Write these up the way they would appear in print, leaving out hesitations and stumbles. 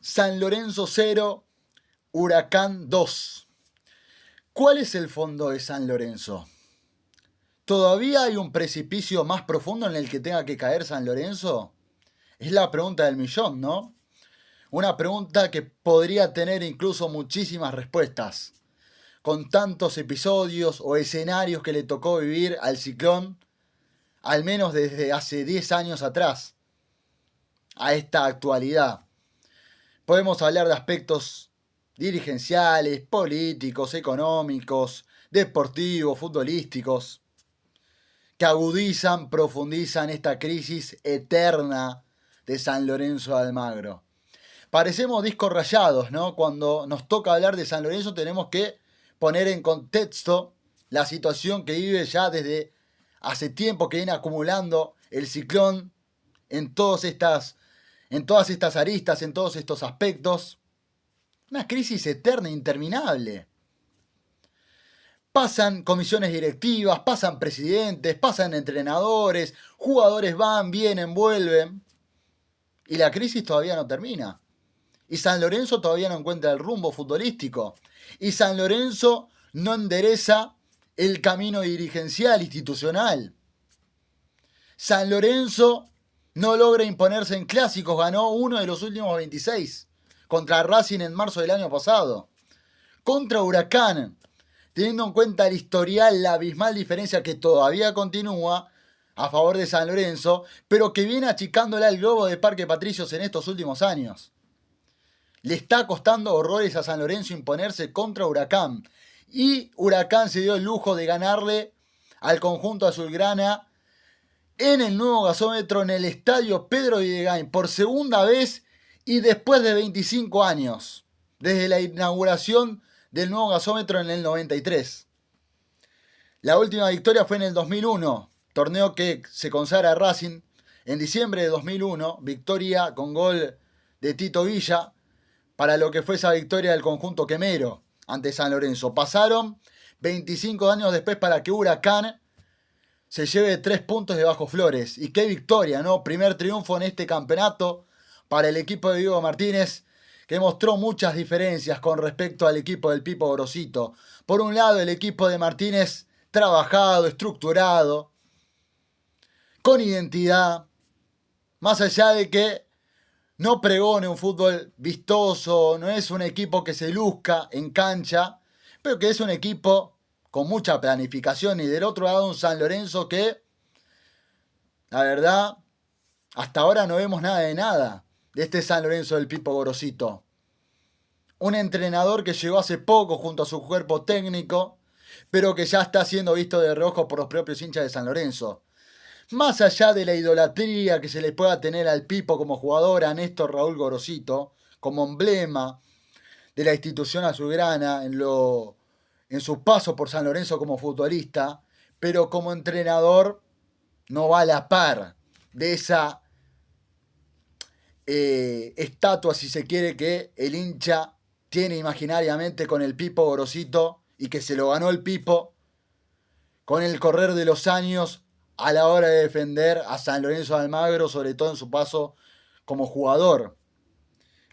San Lorenzo 0, Huracán 2. ¿Cuál es el fondo de San Lorenzo? ¿Todavía hay un precipicio más profundo en el que tenga que caer San Lorenzo? Es la pregunta del millón, ¿no? Una pregunta que podría tener incluso muchísimas respuestas. Con tantos episodios o escenarios que le tocó vivir al Ciclón, al menos desde hace 10 años atrás, a esta actualidad. Podemos hablar de aspectos dirigenciales, políticos, económicos, deportivos, futbolísticos, que agudizan, profundizan esta crisis eterna de San Lorenzo de Almagro. Parecemos discos rayados, ¿no? Cuando nos toca hablar de San Lorenzo tenemos que poner en contexto la situación que vive ya desde hace tiempo, que viene acumulando el Ciclón en todas estas aristas, en todos estos aspectos. Una crisis eterna e interminable. Pasan comisiones directivas, pasan presidentes, pasan entrenadores, jugadores van, vienen, vuelven. Y la crisis todavía no termina. Y San Lorenzo todavía no encuentra el rumbo futbolístico. Y San Lorenzo no endereza el camino dirigencial, institucional. San Lorenzo no logra imponerse en clásicos, ganó uno de los últimos 26. Contra Racing en marzo del año pasado. Contra Huracán, teniendo en cuenta el historial, la abismal diferencia que todavía continúa a favor de San Lorenzo, pero que viene achicándola el globo de Parque Patricios en estos últimos años. Le está costando horrores a San Lorenzo imponerse contra Huracán. Y Huracán se dio el lujo de ganarle al conjunto azulgrana en el nuevo gasómetro en el estadio Pedro Videgain por segunda vez y después de 25 años, desde la inauguración del nuevo gasómetro en el 93. La última victoria fue en el 2001, torneo que se consagra a Racing. En diciembre de 2001, victoria con gol de Tito Villa para lo que fue esa victoria del conjunto quemero ante San Lorenzo. Pasaron 25 años después para que Huracán se lleve 3 puntos de Bajo Flores. Y qué victoria, ¿no? Primer triunfo en este campeonato para el equipo de Diego Martínez, que mostró muchas diferencias con respecto al equipo del Pipo Gorosito. Por un lado, el equipo de Martínez trabajado, estructurado, con identidad, más allá de que no pregone un fútbol vistoso, no es un equipo que se luzca en cancha, pero que es un equipo con mucha planificación. Y del otro lado un San Lorenzo que, la verdad, hasta ahora no vemos nada de este San Lorenzo del Pipo Gorosito. Un entrenador que llegó hace poco junto a su cuerpo técnico, pero que ya está siendo visto de reojo por los propios hinchas de San Lorenzo. Más allá de la idolatría que se le pueda tener al Pipo como jugador, a Néstor Raúl Gorosito, como emblema de la institución azulgrana en su paso por San Lorenzo como futbolista, pero como entrenador no va a la par de esa estatua, si se quiere, que el hincha tiene imaginariamente con el Pipo Gorosito y que se lo ganó el Pipo con el correr de los años a la hora de defender a San Lorenzo de Almagro, sobre todo en su paso como jugador.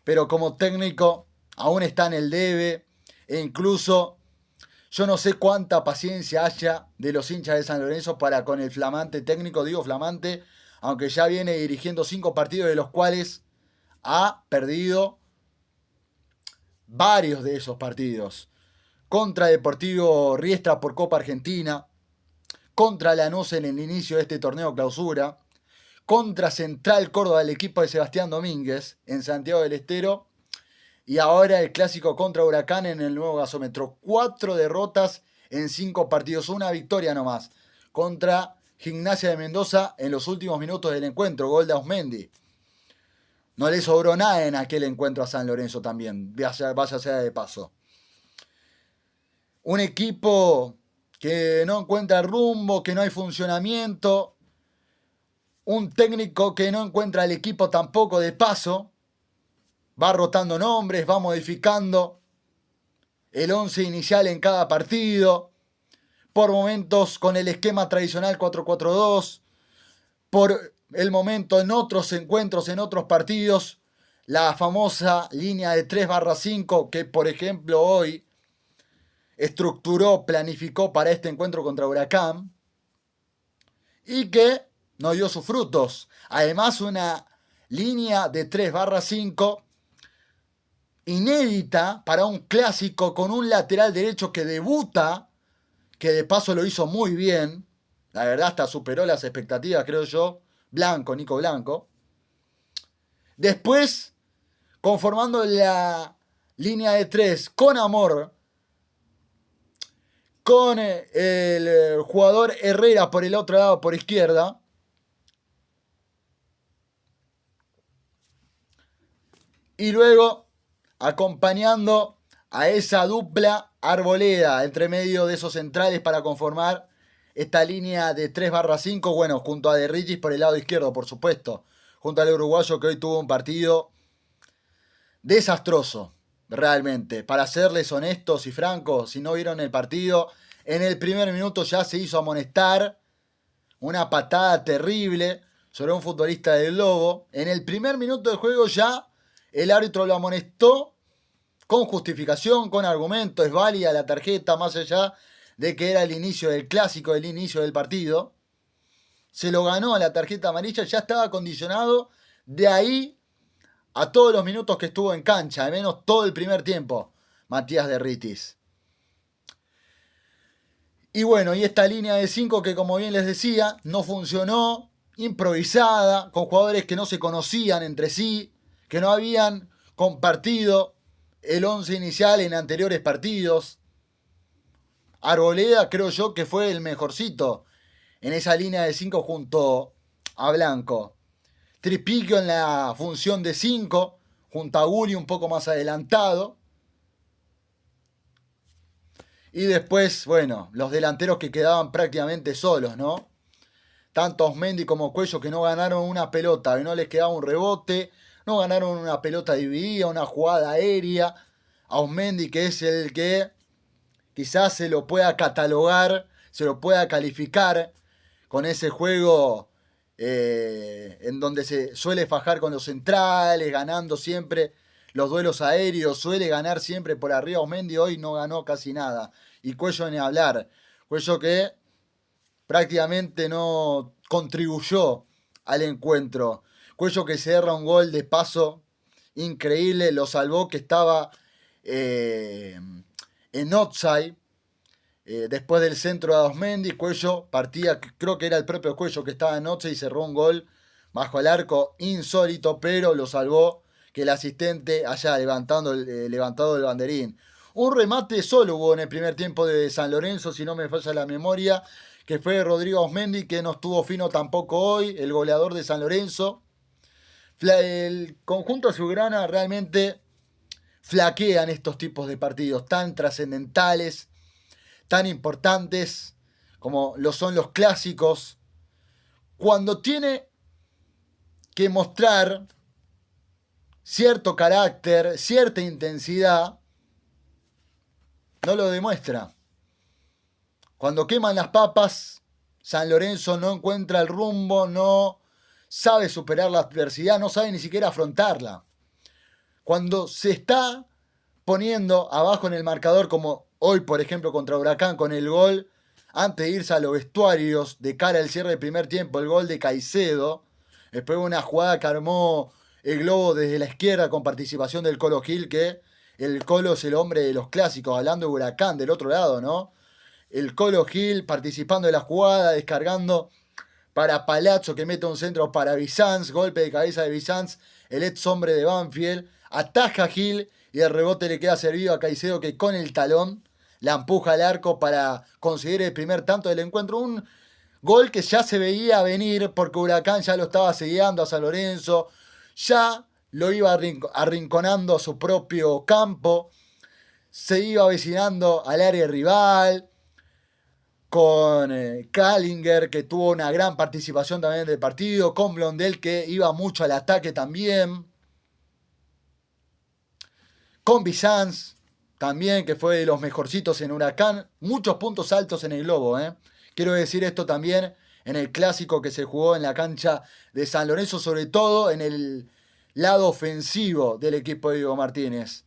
Pero como técnico aún está en el debe, e incluso yo no sé cuánta paciencia haya de los hinchas de San Lorenzo para con el flamante técnico, digo flamante, aunque ya viene dirigiendo 5 partidos de los cuales ha perdido varios de esos partidos. Contra Deportivo Riestra por Copa Argentina, contra Lanús en el inicio de este torneo clausura, contra Central Córdoba, el equipo de Sebastián Domínguez en Santiago del Estero, y ahora el clásico contra Huracán en el nuevo gasómetro. 4 derrotas en 5 partidos, una victoria nomás, contra Gimnasia de Mendoza en los últimos minutos del encuentro, gol de Ausmendi. No le sobró nada en aquel encuentro a San Lorenzo también, vaya sea de paso. Un equipo que no encuentra rumbo, que no hay funcionamiento. Un técnico que no encuentra el equipo tampoco de paso. Va rotando nombres, va modificando el 11 inicial en cada partido. Por momentos con el esquema tradicional 4-4-2. Por el momento en otros encuentros, en otros partidos, la famosa línea de 3/5 que, por ejemplo, hoy estructuró, planificó para este encuentro contra Huracán y que no dio sus frutos. Además, una línea de 3/5 inédita para un clásico con un lateral derecho que debuta, que de paso lo hizo muy bien. La verdad hasta superó las expectativas, creo yo. Nico Blanco. Después, conformando la línea de 3 con Amor, con el jugador Herrera por el otro lado, por izquierda. Y luego acompañando a esa dupla Arboleda entre medio de esos centrales para conformar esta línea de 3/5, bueno, junto a De Riccis por el lado izquierdo, por supuesto, junto al uruguayo que hoy tuvo un partido desastroso, realmente. Para serles honestos y francos, si no vieron el partido, en el primer minuto ya se hizo amonestar una patada terrible sobre un futbolista del Lobo. En el primer minuto del juego ya el árbitro lo amonestó con justificación, con argumento, es válida la tarjeta, más allá de que era el inicio del clásico, el inicio del partido. Se lo ganó a la tarjeta amarilla, ya estaba condicionado de ahí a todos los minutos que estuvo en cancha, al menos todo el primer tiempo, Matías De Riccis. Y bueno, y esta línea de 5 que, como bien les decía, no funcionó, improvisada, con jugadores que no se conocían entre sí, que no habían compartido el 11 inicial en anteriores partidos. Arboleda creo yo que fue el mejorcito en esa línea de 5 junto a Blanco. Tripiquio en la función de 5, junto a Gulli un poco más adelantado. Y después, bueno, los delanteros que quedaban prácticamente solos, ¿no? Tanto Osmendi como Cuello que no ganaron una pelota, que no les quedaba un rebote, no ganaron una pelota dividida, una jugada aérea. A Osmendi, que es el que quizás se lo pueda catalogar, se lo pueda calificar con ese juego en donde se suele fajar con los centrales, ganando siempre los duelos aéreos, suele ganar siempre por arriba. Osmendi hoy no ganó casi nada. Y Cuello ni hablar. Cuello que prácticamente no contribuyó al encuentro. Cuello que se erra un gol de paso increíble, lo salvó, que estaba en offside. Después del centro de Osmendi, Cuello partía, creo que era el propio Cuello que estaba en offside y cerró un gol bajo el arco insólito, pero lo salvó que el asistente haya levantado el banderín. Un remate solo hubo en el primer tiempo de San Lorenzo, si no me falla la memoria, que fue Rodrigo Osmendi, que no estuvo fino tampoco hoy, el goleador de San Lorenzo. El conjunto azulgrana realmente flaquean estos tipos de partidos tan trascendentales, tan importantes como lo son los clásicos, cuando tiene que mostrar cierto carácter, cierta intensidad, no lo demuestra. Cuando queman las papas, San Lorenzo no encuentra el rumbo, no sabe superar la adversidad, no sabe ni siquiera afrontarla. Cuando se está poniendo abajo en el marcador, como hoy por ejemplo contra Huracán con el gol, antes de irse a los vestuarios de cara al cierre del primer tiempo, el gol de Caicedo, después de una jugada que armó el Globo desde la izquierda con participación del Colo Gil, que el Colo es el hombre de los clásicos, hablando de Huracán del otro lado, ¿no? El Colo Gil participando de la jugada, descargando para Palazzo que mete un centro para Bizanz, golpe de cabeza de Bizanz, el ex hombre de Banfield, ataja Gil y el rebote le queda servido a Caicedo que con el talón la empuja al arco para conseguir el primer tanto del encuentro. Un gol que ya se veía venir porque Huracán ya lo estaba sellando a San Lorenzo, ya lo iba arrinconando a su propio campo, se iba avecinando al área rival, con Kallinger, que tuvo una gran participación también del partido, con Blondel, que iba mucho al ataque también, con Bizanz, también, que fue de los mejorcitos en Huracán, muchos puntos altos en el Globo, Quiero decir esto también en el clásico que se jugó en la cancha de San Lorenzo, sobre todo en el lado ofensivo del equipo de Diego Martínez.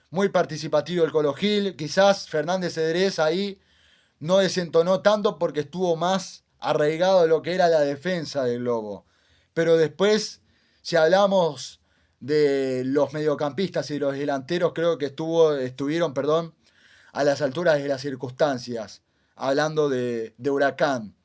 Muy participativo el Colo Gil. Quizás Fernández Cedrés ahí no desentonó tanto porque estuvo más arraigado a lo que era la defensa del Globo. Pero después, si hablamos de los mediocampistas y los delanteros, creo que estuvieron a las alturas de las circunstancias. Hablando de Huracán.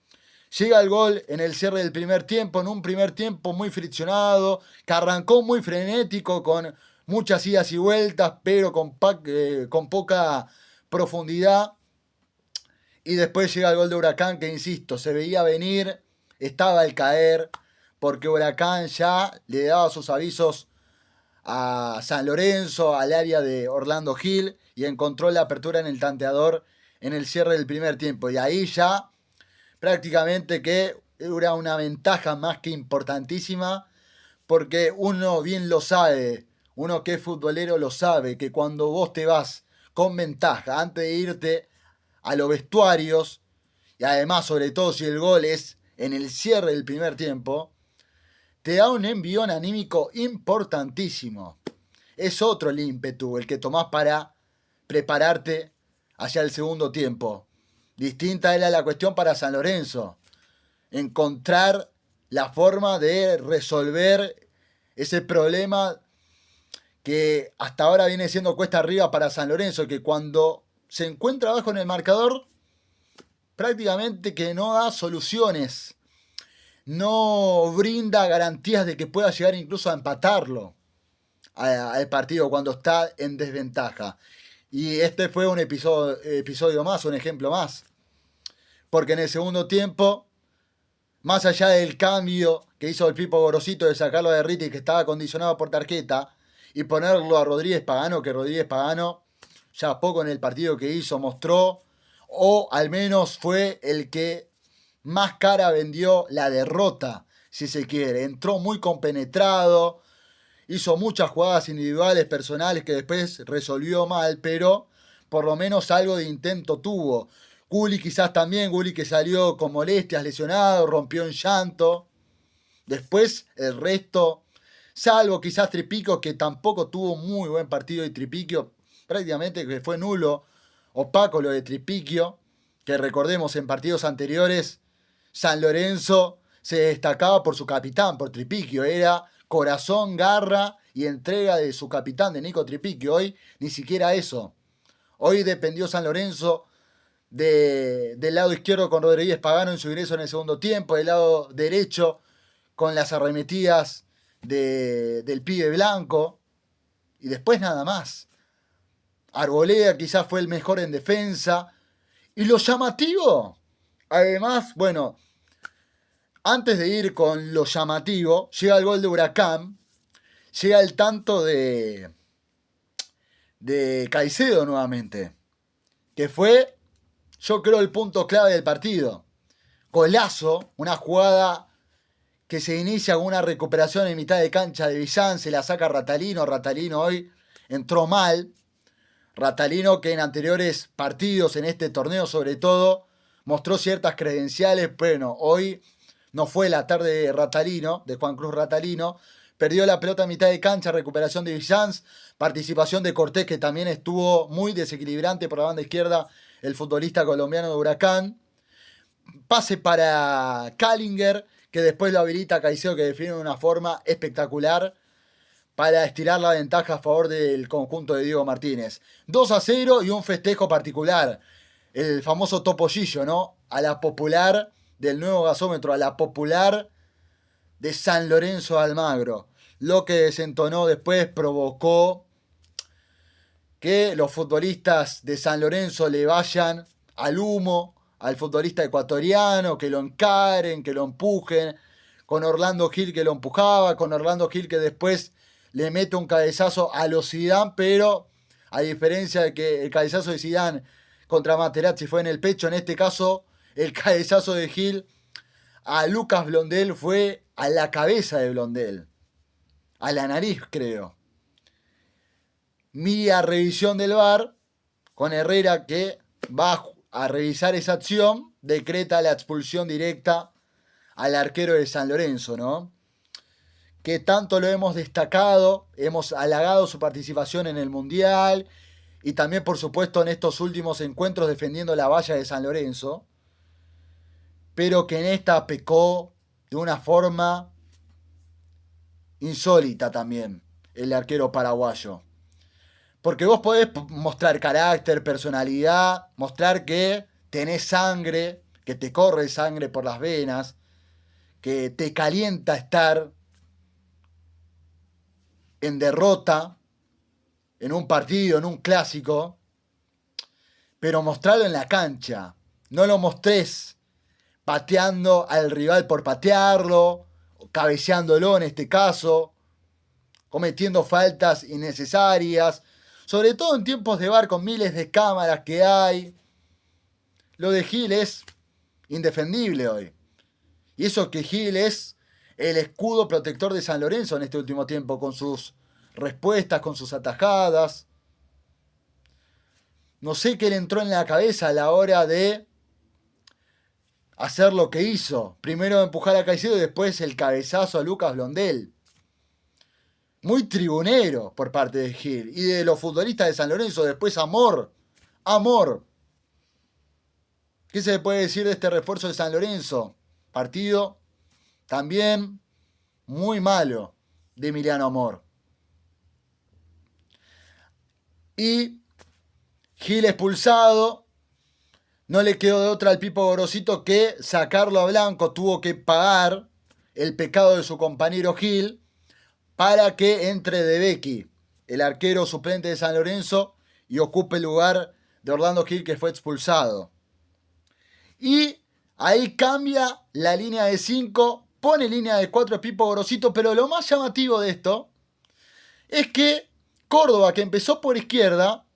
Llega el gol en el cierre del primer tiempo, en un primer tiempo muy friccionado, que arrancó muy frenético, con muchas idas y vueltas, pero con poca profundidad. Y después llega el gol de Huracán, que insisto, se veía venir, estaba al caer, porque Huracán ya le daba sus avisos a San Lorenzo, al área de Orlando Gil, y encontró la apertura en el tanteador en el cierre del primer tiempo. Y ahí ya prácticamente que era una ventaja más que importantísima, porque uno bien lo sabe, uno que es futbolero lo sabe, que cuando vos te vas con ventaja antes de irte a los vestuarios, y además sobre todo si el gol es en el cierre del primer tiempo, te da un envión anímico importantísimo. Es otro el ímpetu, el que tomás para prepararte hacia el segundo tiempo. Distinta era la cuestión para San Lorenzo. Encontrar la forma de resolver ese problema que hasta ahora viene siendo cuesta arriba para San Lorenzo, que cuando se encuentra abajo en el marcador, prácticamente que no da soluciones. No brinda garantías de que pueda llegar incluso a empatarlo al partido cuando está en desventaja. Y este fue un episodio más, un ejemplo más. Porque en el segundo tiempo, más allá del cambio que hizo el Pipo Gorosito de sacarlo a Derriti, que estaba condicionado por tarjeta, y ponerlo a Rodríguez Pagano, que Rodríguez Pagano ya poco en el partido que hizo mostró, o al menos fue el que más cara vendió la derrota, si se quiere. Entró muy compenetrado, hizo muchas jugadas individuales, personales, que después resolvió mal, pero por lo menos algo de intento tuvo. Gulli quizás también, Gulli que salió con molestias, lesionado, rompió en llanto. Después el resto, salvo quizás Tripiquio, que tampoco tuvo muy buen partido, y Tripiquio prácticamente que fue nulo, opaco lo de Tripiquio, que recordemos en partidos anteriores, San Lorenzo se destacaba por su capitán, por Tripiquio, era corazón, garra y entrega de su capitán, de Nico Tripiquio. Hoy ni siquiera eso. Hoy dependió San Lorenzo del lado izquierdo con Rodríguez Pagano en su ingreso en el segundo tiempo, del lado derecho con las arremetidas del pibe Blanco, y después nada más. Arboleda quizás fue el mejor en defensa. Y lo llamativo, además, bueno, antes de ir con lo llamativo, llega el gol de Huracán, llega el tanto de Caicedo nuevamente, que fue, yo creo, el punto clave del partido. Golazo, una jugada que se inicia con una recuperación en mitad de cancha de Villán, se la saca Ratalino. Ratalino hoy entró mal. Ratalino, que en anteriores partidos, en este torneo sobre todo, mostró ciertas credenciales. Bueno, hoy no fue la tarde de Ratalino, de Juan Cruz Ratalino. Perdió la pelota a mitad de cancha, recuperación de Villans, participación de Cortés, que también estuvo muy desequilibrante por la banda izquierda, el futbolista colombiano de Huracán. Pase para Kallinger, que después lo habilita a Caicedo, que define de una forma espectacular para estirar la ventaja a favor del conjunto de Diego Martínez. 2-0 y un festejo particular. El famoso topollillo, ¿no? A la popular del nuevo gasómetro, a la popular de San Lorenzo de Almagro. Lo que desentonó después provocó que los futbolistas de San Lorenzo le vayan al humo al futbolista ecuatoriano, que lo encaren, que lo empujen, con Orlando Gil que lo empujaba, con Orlando Gil que después le mete un cabezazo a los Zidane, pero a diferencia de que el cabezazo de Zidane contra Materazzi fue en el pecho, en este caso el cabezazo de Gil a Lucas Blondel fue a la cabeza de Blondel, a la nariz creo. Mira revisión del VAR con Herrera, que va a revisar esa acción, decreta la expulsión directa al arquero de San Lorenzo, ¿no? que tanto lo hemos destacado, hemos halagado su participación en el Mundial y también, por supuesto, en estos últimos encuentros defendiendo la valla de San Lorenzo, pero que en esta pecó de una forma insólita también el arquero paraguayo. Porque vos podés mostrar carácter, personalidad, mostrar que tenés sangre, que te corre sangre por las venas, que te calienta estar en derrota, en un partido, en un clásico, pero mostrarlo en la cancha. No lo mostrés pateando al rival por patearlo, cabeceándolo en este caso, cometiendo faltas innecesarias, sobre todo en tiempos de VAR con miles de cámaras que hay. Lo de Gil es indefendible hoy. Y eso que Gil es el escudo protector de San Lorenzo en este último tiempo, con sus respuestas, con sus atajadas. No sé qué le entró en la cabeza a la hora de hacer lo que hizo. Primero empujar a Caicedo y después el cabezazo a Lucas Blondel. Muy tribunero por parte de Gil. Y de los futbolistas de San Lorenzo, después Amor. Amor. ¿Qué se puede decir de este refuerzo de San Lorenzo? Partido también muy malo de Emiliano Amor. Y Gil expulsado. No le quedó de otra al Pipo Gorosito que sacarlo a Blanco. Tuvo que pagar el pecado de su compañero Gil para que entre De Becchi, el arquero suplente de San Lorenzo, y ocupe el lugar de Orlando Gil, que fue expulsado. Y ahí cambia la línea de 5, pone línea de 4 Pipo Gorosito, pero lo más llamativo de esto es que Córdoba, que empezó por izquierda,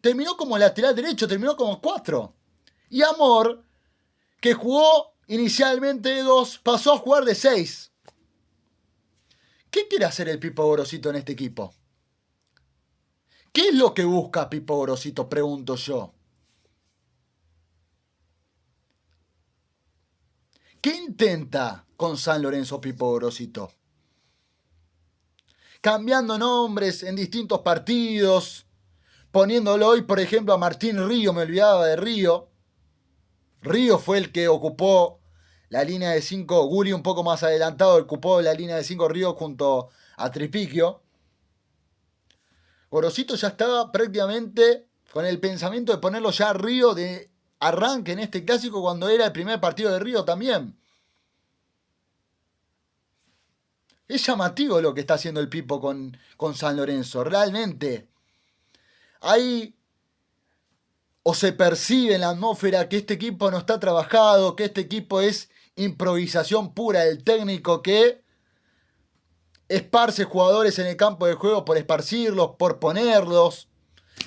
terminó como lateral derecho, terminó como 4. Y Amor, que jugó inicialmente de 2, pasó a jugar de 6. ¿Qué quiere hacer el Pipo Gorosito en este equipo? ¿Qué es lo que busca Pipo Gorosito? Pregunto yo. ¿Qué intenta con San Lorenzo Pipo Gorosito? Cambiando nombres en distintos partidos, poniéndolo hoy, por ejemplo, a Martín Río, me olvidaba de Río. Río fue el que ocupó la línea de 5, Guri un poco más adelantado ocupó la línea de 5 Río junto a Tripiquio. Gorosito ya estaba prácticamente con el pensamiento de ponerlo ya a Río de arranque en este clásico cuando era el primer partido de Río también. Es llamativo lo que está haciendo el Pipo con San Lorenzo, realmente. Ahí o se percibe en la atmósfera que este equipo no está trabajado, que este equipo es improvisación pura del técnico que esparce jugadores en el campo de juego por esparcirlos, por ponerlos,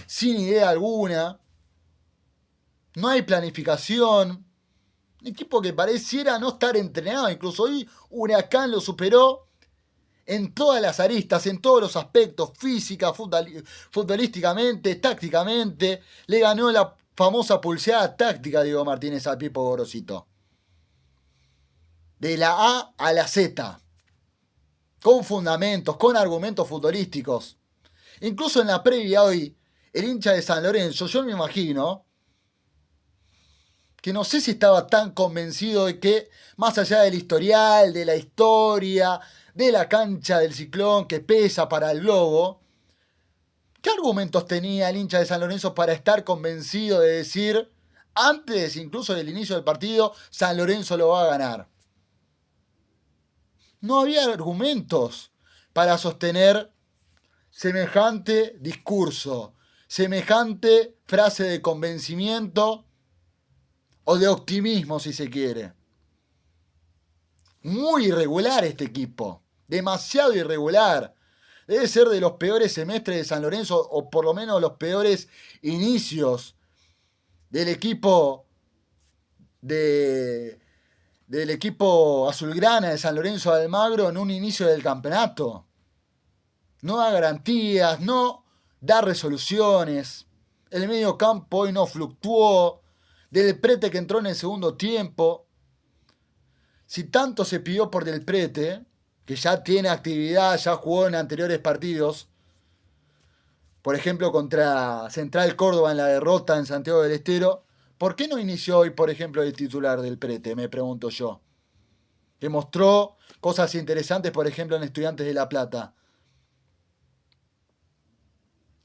sin idea alguna. No hay planificación. Un equipo que pareciera no estar entrenado. Incluso hoy Huracán lo superó en todas las aristas, en todos los aspectos, física, futbolísticamente, tácticamente. Le ganó la famosa pulseada táctica, Diego Martínez, al Pipo Gorosito. De la A a la Z. Con fundamentos, con argumentos futbolísticos. Incluso en la previa hoy, el hincha de San Lorenzo, yo me imagino que no sé si estaba tan convencido de que, más allá del historial, de la historia, de la cancha del Ciclón que pesa para el Globo, ¿qué argumentos tenía el hincha de San Lorenzo para estar convencido de decir, antes incluso del inicio del partido, San Lorenzo lo va a ganar? No había argumentos para sostener semejante discurso, semejante frase de convencimiento o de optimismo, si se quiere. Muy irregular este equipo, demasiado irregular. Debe ser de los peores semestres de San Lorenzo, o por lo menos los peores inicios del equipo del equipo azulgrana de San Lorenzo de Almagro en un inicio del campeonato. No da garantías, no da resoluciones. El medio campo hoy no fluctuó. Del Prete que entró en el segundo tiempo. Si tanto se pidió por Del Prete, que ya tiene actividad, ya jugó en anteriores partidos, por ejemplo contra Central Córdoba en la derrota en Santiago del Estero, ¿por qué no inició hoy, por ejemplo, el titular del Prete? Me pregunto yo. Que mostró cosas interesantes, por ejemplo, en Estudiantes de La Plata.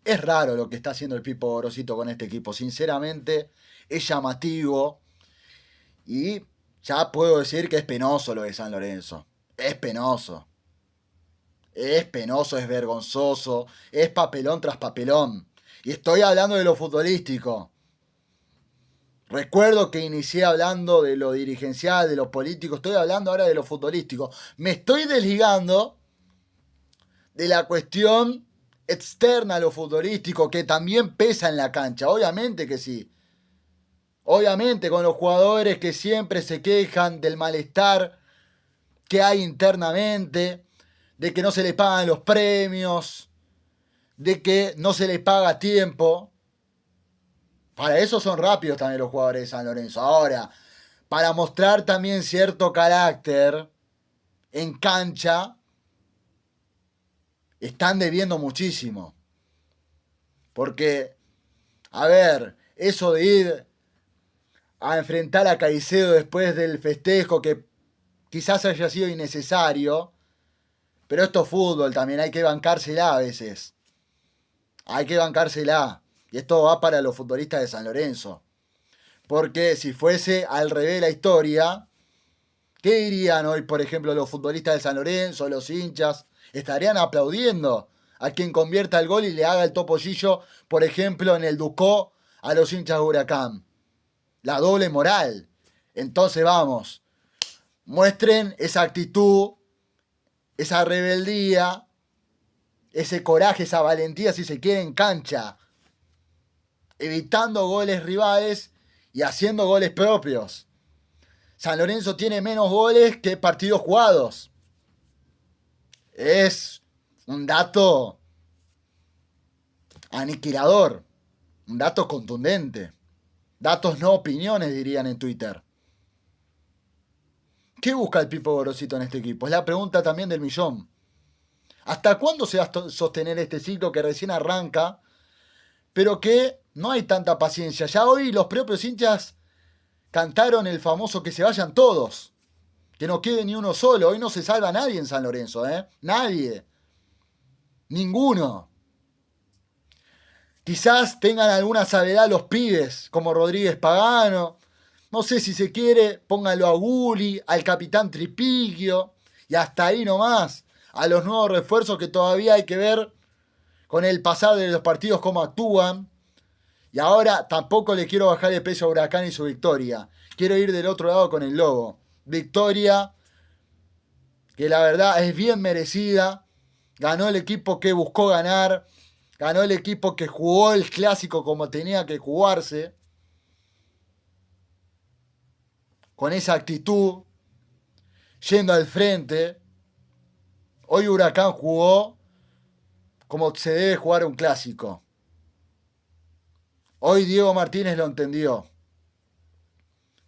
Es raro lo que está haciendo el Pipo Gorosito con este equipo, sinceramente, es llamativo y ya puedo decir que es penoso lo de San Lorenzo. Es penoso. Es penoso, es vergonzoso, es papelón tras papelón. Y estoy hablando de lo futbolístico. Recuerdo que inicié hablando de lo dirigencial, de lo político, estoy hablando ahora de lo futbolístico. Me estoy desligando de la cuestión externa a lo futbolístico, que también pesa en la cancha, obviamente que sí. Obviamente con los jugadores que siempre se quejan del malestar que hay internamente, de que no se les pagan los premios, de que no se les paga a tiempo. Para eso son rápidos también los jugadores de San Lorenzo. Ahora, para mostrar también cierto carácter en cancha, están debiendo muchísimo. Porque, a ver, eso de ir a enfrentar a Caicedo después del festejo, que quizás haya sido innecesario, pero esto es fútbol también, hay que bancársela a veces. Hay que bancársela. Y esto va para los futbolistas de San Lorenzo. Porque si fuese al revés la historia, ¿qué dirían hoy, por ejemplo, los futbolistas de San Lorenzo, los hinchas? Estarían aplaudiendo a quien convierta el gol y le haga el topollillo, por ejemplo, en el Ducó a los hinchas de Huracán. La doble moral. Entonces vamos, muestren esa actitud, esa rebeldía, ese coraje, esa valentía, si se quiere, en cancha, evitando goles rivales y haciendo goles propios. San Lorenzo tiene menos goles que partidos jugados. Es un dato aniquilador, un dato contundente. Datos no opiniones, dirían en Twitter. ¿Qué busca el Pipo Gorosito en este equipo? Es la pregunta también del millón. ¿Hasta cuándo se va a sostener este ciclo que recién arranca, pero que no hay tanta paciencia? Ya hoy los propios hinchas cantaron el famoso que se vayan todos, que no quede ni uno solo. Hoy no se salva nadie en San Lorenzo, ¿eh? Nadie. Ninguno. Quizás tengan alguna savedad los pibes, como Rodríguez Pagano. No sé si se quiere, pónganlo a Guli, al capitán Tripiquio, y hasta ahí nomás. A los nuevos refuerzos que todavía hay que ver con el pasar de los partidos cómo actúan. Y ahora tampoco le quiero bajar el precio a Huracán y su victoria. Quiero ir del otro lado con el Lobo. Victoria que la verdad es bien merecida. Ganó el equipo que buscó ganar. Ganó el equipo que jugó el clásico como tenía que jugarse. Con esa actitud. Yendo al frente. Hoy Huracán jugó como se debe jugar un clásico. Hoy Diego Martínez lo entendió.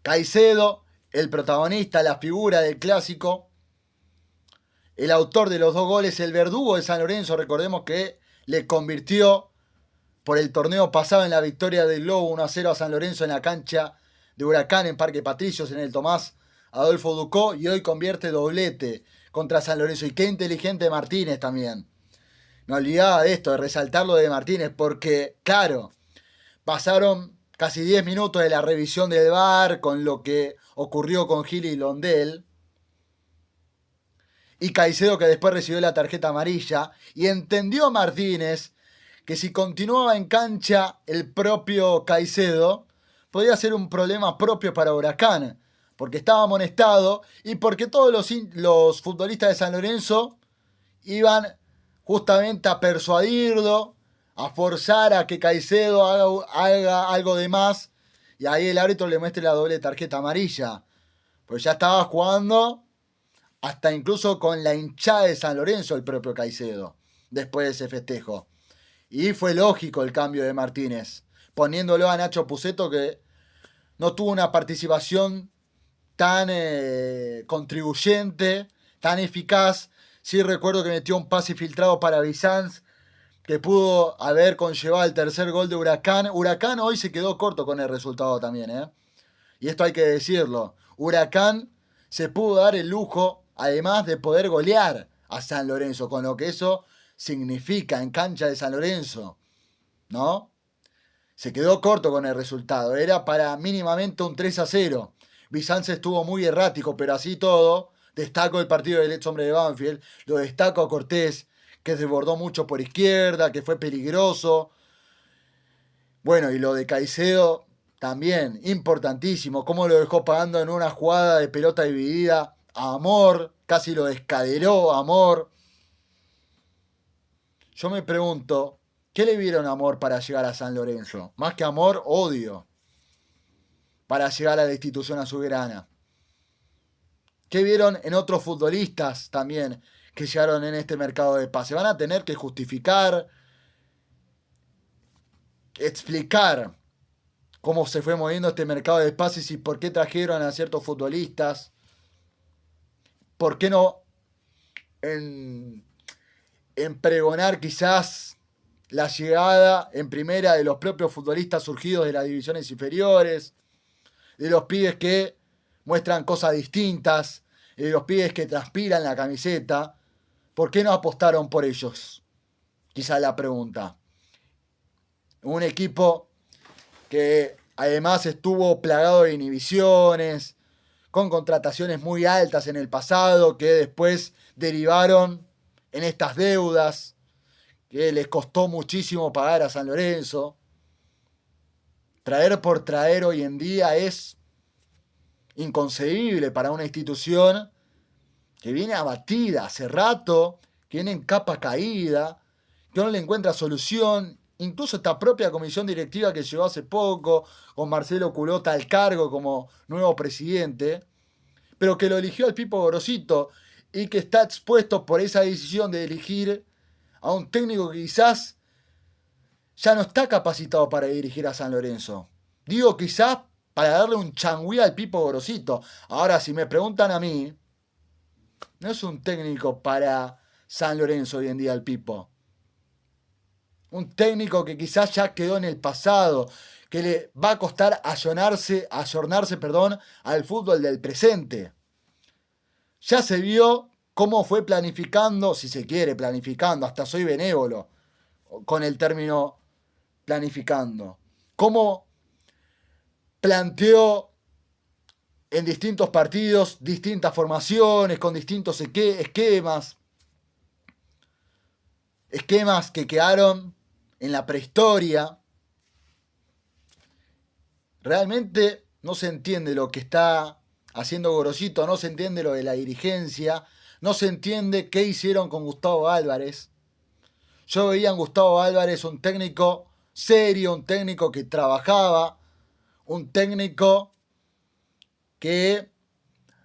Caicedo, el protagonista, la figura del clásico, el autor de los 2 goles, el verdugo de San Lorenzo, recordemos que le convirtió por el torneo pasado en la victoria del Lobo 1-0 a San Lorenzo en la cancha de Huracán en Parque Patricios, en el Tomás Adolfo Ducó, y hoy convierte doblete contra San Lorenzo. Y qué inteligente Martínez también. Me olvidaba de esto, de resaltar lo de Martínez, porque, claro, pasaron casi 10 minutos de la revisión del VAR con lo que ocurrió con Gil y Londel. Y Caicedo, que después recibió la tarjeta amarilla. Y entendió Martínez que si continuaba en cancha el propio Caicedo, podía ser un problema propio para Huracán. Porque estaba amonestado y porque todos los futbolistas de San Lorenzo iban justamente a persuadirlo, a forzar a que Caicedo haga algo de más, y ahí el árbitro le muestre la doble tarjeta amarilla. Pues ya estaba jugando hasta incluso con la hinchada de San Lorenzo el propio Caicedo, después de ese festejo. Y fue lógico el cambio de Martínez, poniéndolo a Nacho Puceto, que no tuvo una participación tan contribuyente, tan eficaz, Sí recuerdo que metió un pase filtrado para Bizanz que pudo haber conllevado el tercer gol de Huracán. Huracán hoy se quedó corto con el resultado también, ¿eh? Y esto hay que decirlo. Huracán se pudo dar el lujo, además de poder golear a San Lorenzo, con lo que eso significa en cancha de San Lorenzo, ¿no? Se quedó corto con el resultado. Era para mínimamente un 3-0. Bizanz estuvo muy errático, pero así todo, destaco el partido del ex hombre de Banfield, lo destaco a Cortés, que desbordó mucho por izquierda, que fue peligroso. Bueno, y lo de Caicedo también, importantísimo, cómo lo dejó pagando en una jugada de pelota dividida a Amor, casi lo descaderó a Amor. Yo me pregunto, ¿qué le vieron a Amor para llegar a San Lorenzo? Más que amor, odio para llegar a la institución azulgrana. ¿Qué vieron en otros futbolistas también que llegaron en este mercado de pase? Van a tener que justificar, explicar cómo se fue moviendo este mercado de pases y por qué trajeron a ciertos futbolistas. ¿Por qué no en pregonar quizás la llegada en primera de los propios futbolistas surgidos de las divisiones inferiores, de los pibes que muestran cosas distintas, de los pibes que transpiran la camiseta? ¿Por qué no apostaron por ellos? Quizá la pregunta. Un equipo que además estuvo plagado de inhibiciones, con contrataciones muy altas en el pasado, que después derivaron en estas deudas, que les costó muchísimo pagar a San Lorenzo. Traer por traer hoy en día es inconcebible para una institución que viene abatida hace rato, que viene en capa caída, que no le encuentra solución. Incluso esta propia comisión directiva que llegó hace poco, con Marcelo Culota al cargo como nuevo presidente, pero que lo eligió al Pipo Gorosito y que está expuesto por esa decisión de elegir a un técnico que quizás ya no está capacitado para dirigir a San Lorenzo. Digo quizás para darle un changüí al Pipo Gorosito. Ahora, si me preguntan a mí, no es un técnico para San Lorenzo hoy en día el Pipo. Un técnico que quizás ya quedó en el pasado, que le va a costar ayornarse, al fútbol del presente. Ya se vio cómo fue planificando, si se quiere, planificando, hasta soy benévolo con el término planificando. Cómo planteó en distintos partidos, distintas formaciones, con distintos esquemas que quedaron en la prehistoria. Realmente no se entiende lo que está haciendo Gorosito, no se entiende lo de la dirigencia, no se entiende qué hicieron con Gustavo Álvarez. Yo veía en Gustavo Álvarez un técnico serio, un técnico que trabajaba, un técnico que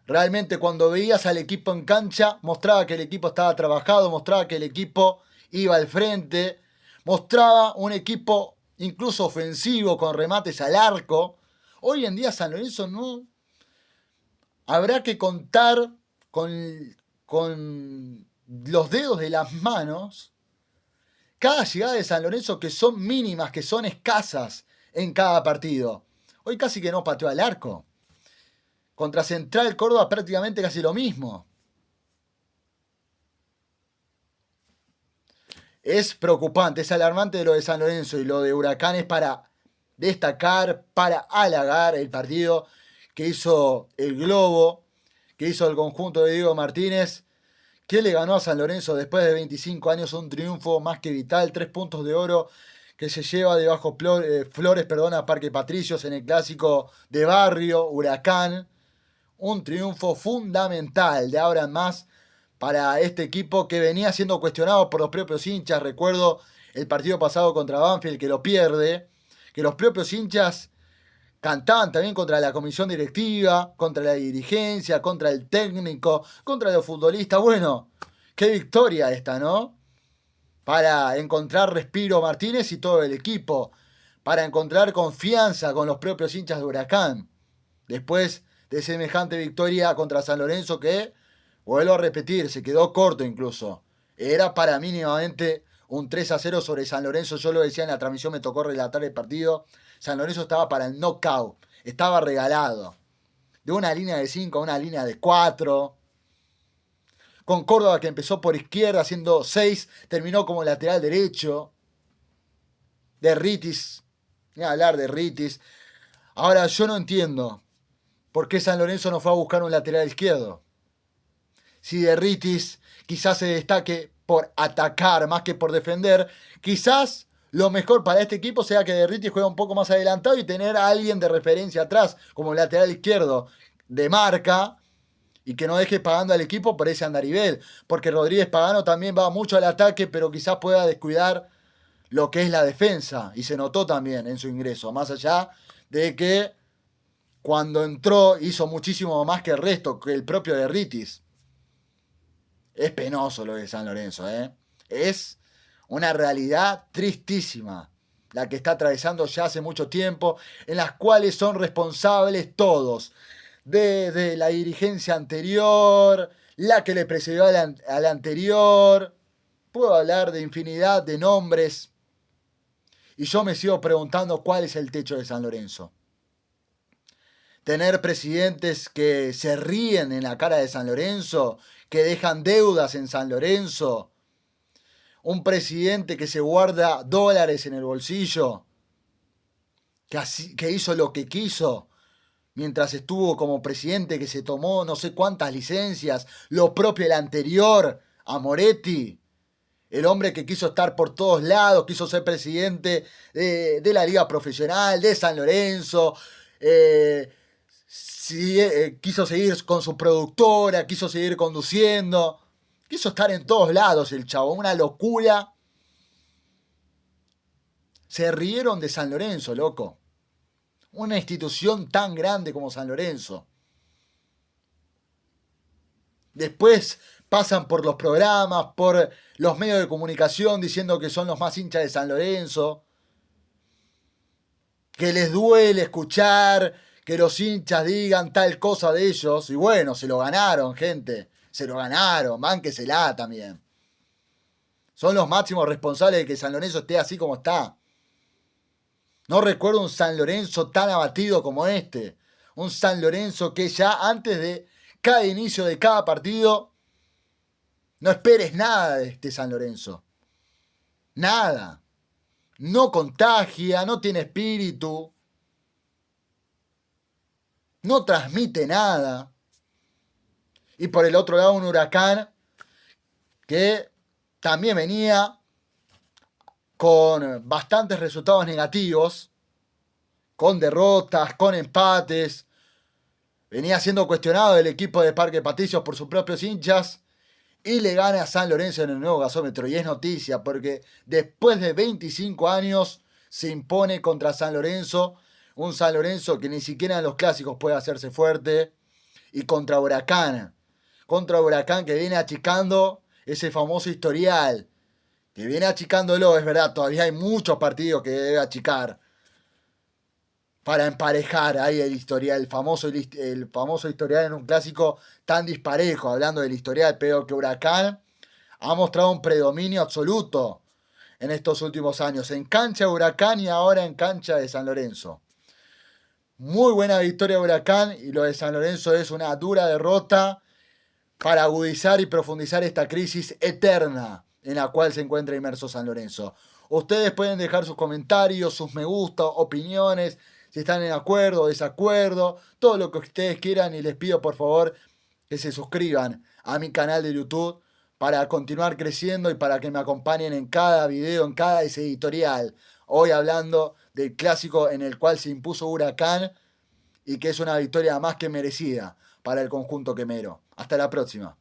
realmente cuando veías al equipo en cancha mostraba que el equipo estaba trabajado, mostraba que el equipo iba al frente, mostraba un equipo incluso ofensivo con remates al arco. Hoy en día San Lorenzo no. Habrá que contar con los dedos de las manos cada llegada de San Lorenzo, que son mínimas, que son escasas en cada partido. Hoy casi que no pateó al arco. Contra Central Córdoba prácticamente casi lo mismo. Es preocupante, es alarmante lo de San Lorenzo, y lo de Huracán es para destacar, para halagar el partido que hizo el Globo, que hizo el conjunto de Diego Martínez, que le ganó a San Lorenzo después de 25 años, un triunfo más que vital, 3 puntos de oro que se lleva de Bajo Flores, a Parque Patricios en el clásico de barrio, Huracán. Un triunfo fundamental de ahora en más para este equipo que venía siendo cuestionado por los propios hinchas. Recuerdo el partido pasado contra Banfield, que lo pierde, que los propios hinchas cantaban también contra la comisión directiva, contra la dirigencia, contra el técnico, contra los futbolistas. Bueno, qué victoria esta, ¿no? Para encontrar respiro Martínez y todo el equipo, para encontrar confianza con los propios hinchas de Huracán, después de semejante victoria contra San Lorenzo, que Vuelvo a repetir, se quedó corto incluso. Era para mínimamente un 3-0 sobre San Lorenzo. Yo lo decía en la transmisión, me tocó relatar el partido. San Lorenzo estaba para el knockout. Estaba regalado. De una línea de 5 a una línea de 4. Con Córdoba que empezó por izquierda haciendo 6, terminó como lateral derecho. De Ritis. Ni hablar de Ritis. Ahora yo no entiendo por qué San Lorenzo no fue a buscar un lateral izquierdo. Si De Ritis quizás se destaque por atacar más que por defender, quizás lo mejor para este equipo sea que De Ritis juegue un poco más adelantado y tener a alguien de referencia atrás, como lateral izquierdo, de marca, y que no deje pagando al equipo por ese andarivel, porque Rodríguez Pagano también va mucho al ataque, pero quizás pueda descuidar lo que es la defensa, y se notó también en su ingreso, más allá de que cuando entró hizo muchísimo más que el resto, que el propio De Ritis. Es penoso lo de San Lorenzo, ¿eh? Es una realidad tristísima la que está atravesando ya hace mucho tiempo, en las cuales son responsables todos, desde la dirigencia anterior, la que le precedió a la anterior. Puedo hablar de infinidad de nombres y yo me sigo preguntando cuál es el techo de San Lorenzo. Tener presidentes que se ríen en la cara de San Lorenzo, que dejan deudas en San Lorenzo, un presidente que se guarda dólares en el bolsillo, que hizo lo que quiso mientras estuvo como presidente, que se tomó no sé cuántas licencias, lo propio el anterior a Moretti, el hombre que quiso estar por todos lados, quiso ser presidente de la liga profesional, de San Lorenzo, quiso seguir con su productora, quiso seguir conduciendo, quiso estar en todos lados el chavo, una locura. Se rieron de San Lorenzo, loco. Una institución tan grande como San Lorenzo. Después pasan por los programas, por los medios de comunicación diciendo que son los más hinchas de San Lorenzo, que les duele escuchar que los hinchas digan tal cosa de ellos. Y bueno, se lo ganaron, gente. Se lo ganaron, bánquesela también. Son los máximos responsables de que San Lorenzo esté así como está. No recuerdo un San Lorenzo tan abatido como este. Un San Lorenzo que ya antes de cada inicio de cada partido no esperes nada de este San Lorenzo. Nada. No contagia, no tiene espíritu. No transmite nada. Y por el otro lado un Huracán que también venía con bastantes resultados negativos, con derrotas, con empates. Venía siendo cuestionado el equipo de Parque Patricios por sus propios hinchas y le gana a San Lorenzo en el nuevo gasómetro. Y es noticia porque después de 25 años se impone contra San Lorenzo, un San Lorenzo que ni siquiera en los clásicos puede hacerse fuerte, y contra Huracán que viene achicando ese famoso historial, que viene achicándolo, es verdad, todavía hay muchos partidos que debe achicar para emparejar ahí el historial, el famoso historial en un clásico tan disparejo, hablando del historial, pero que Huracán ha mostrado un predominio absoluto en estos últimos años, en cancha de Huracán y ahora en cancha de San Lorenzo. Muy buena victoria de Huracán y lo de San Lorenzo es una dura derrota para agudizar y profundizar esta crisis eterna en la cual se encuentra inmerso San Lorenzo. Ustedes pueden dejar sus comentarios, sus me gusta, opiniones, si están en acuerdo o desacuerdo, todo lo que ustedes quieran, y les pido por favor que se suscriban a mi canal de YouTube para continuar creciendo y para que me acompañen en cada video, en cada editorial. Hoy hablando del clásico en el cual se impuso Huracán y que es una victoria más que merecida para el conjunto quemero. Hasta la próxima.